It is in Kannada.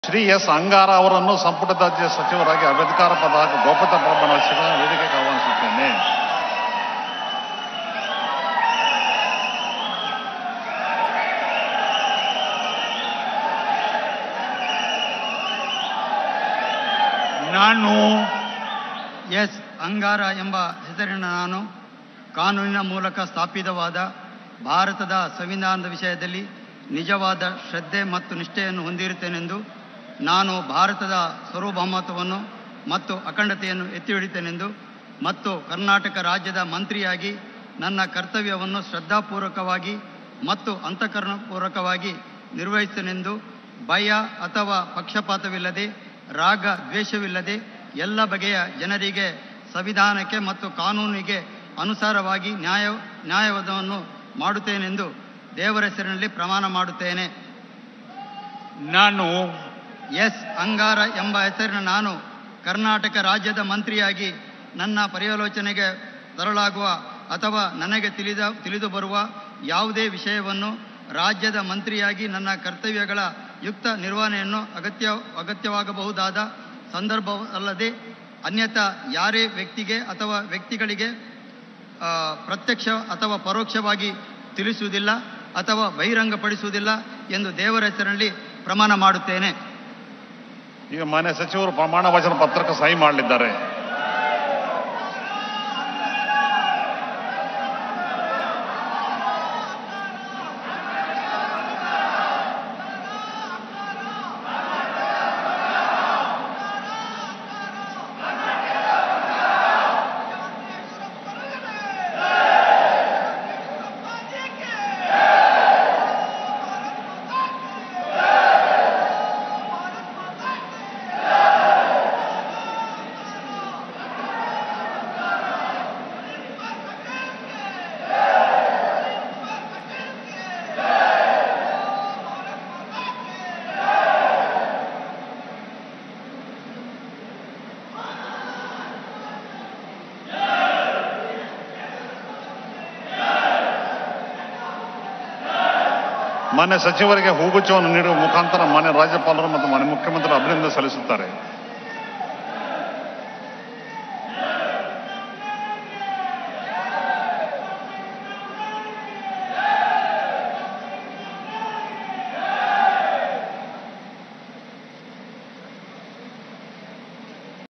ಶ್ರೀ ಎಸ್ ಅಂಗಾರ ಅವರನ್ನು ಸಂಪುಟ ದರ್ಜೆ ಸಚಿವರಾಗಿ ಅಧಿಕಾರ ಪದ ಹಾಗೂ ಗೌಪ್ಯತಾ ಪ್ರಮಾಣ ವಹಿಸಿದ ವೇದಿಕೆಗೆ ಆಹ್ವಾನಿಸುತ್ತೇನೆ. ನಾನು ಎಸ್ ಅಂಗಾರ ಎಂಬ ಹೆಸರಿನ ನಾನು ಕಾನೂನಿನ ಮೂಲಕ ಸ್ಥಾಪಿತವಾದ ಭಾರತದ ಸಂವಿಧಾನದ ವಿಷಯದಲ್ಲಿ ನಿಜವಾದ ಶ್ರದ್ಧೆ ಮತ್ತು ನಿಷ್ಠೆಯನ್ನು ಹೊಂದಿರುತ್ತೇನೆಂದು, ನಾನು ಭಾರತದ ಸಾರ್ವಭೌಮತ್ವವನ್ನು ಮತ್ತು ಅಖಂಡತೆಯನ್ನು ಎತ್ತಿ ಹಿಡಿಯುತ್ತೇನೆಂದು ಮತ್ತು ಕರ್ನಾಟಕ ರಾಜ್ಯದ ಮಂತ್ರಿಯಾಗಿ ನನ್ನ ಕರ್ತವ್ಯವನ್ನು ಶ್ರದ್ಧಾಪೂರ್ವಕವಾಗಿ ಮತ್ತು ಅಂತಃಕರಣಪೂರ್ವಕವಾಗಿ ನಿರ್ವಹಿಸುತ್ತೇನೆಂದು ಭಯ ಅಥವಾ ಪಕ್ಷಪಾತವಿಲ್ಲದೆ, ರಾಗ ದ್ವೇಷವಿಲ್ಲದೆ ಎಲ್ಲ ಬಗೆಯ ಜನರಿಗೆ ಸಂವಿಧಾನಕ್ಕೆ ಮತ್ತು ಕಾನೂನಿಗೆ ಅನುಸಾರವಾಗಿ ನ್ಯಾಯವಾದವನ್ನು ಮಾಡುತ್ತೇನೆಂದು ದೇವರ ಹೆಸರಿನಲ್ಲಿ ಪ್ರಮಾಣ ಮಾಡುತ್ತೇನೆ. ನಾನು ಎಸ್ ಅಂಗಾರ ಎಂಬ ಹೆಸರಿನ ನಾನು ಕರ್ನಾಟಕ ರಾಜ್ಯದ ಮಂತ್ರಿಯಾಗಿ ನನ್ನ ಪರ್ಯಾಲೋಚನೆಗೆ ತರಲಾಗುವ ಅಥವಾ ನನಗೆ ತಿಳಿದು ಬರುವ ಯಾವುದೇ ವಿಷಯವನ್ನು ರಾಜ್ಯದ ಮಂತ್ರಿಯಾಗಿ ನನ್ನ ಕರ್ತವ್ಯಗಳ ಯುಕ್ತ ನಿರ್ವಹಣೆಯನ್ನು ಅಗತ್ಯವಾಗಬಹುದಾದ ಸಂದರ್ಭವಲ್ಲದೆ ಅನ್ಯಥಾ ಯಾರೇ ವ್ಯಕ್ತಿಗೆ ಅಥವಾ ವ್ಯಕ್ತಿಗಳಿಗೆ ಪ್ರತ್ಯಕ್ಷ ಅಥವಾ ಪರೋಕ್ಷವಾಗಿ ತಿಳಿಸುವುದಿಲ್ಲ ಅಥವಾ ಬಹಿರಂಗಪಡಿಸುವುದಿಲ್ಲ ಎಂದು ದೇವರ ಹೆಸರಿನಲ್ಲಿ ಪ್ರಮಾಣ ಮಾಡುತ್ತೇನೆ. ಈಗ ಮಾನ್ಯ ಸಚಿವರು ಪ್ರಮಾಣ ವಚನ ಪತ್ರಕ್ಕೆ ಸಹಿ ಮಾಡಲಿದ್ದಾರೆ. ಮಾನ್ಯ ಸಚಿವರಿಗೆ ಹೂಗುಚ್ಛವನ್ನು ನೀಡುವ ಮುಖಾಂತರ ಮಾನ್ಯ ರಾಜ್ಯಪಾಲರು ಮತ್ತು ಮಾನ್ಯ ಮುಖ್ಯಮಂತ್ರಿ ಅಭಿನಂದನೆ ಸಲ್ಲಿಸುತ್ತಾರೆ.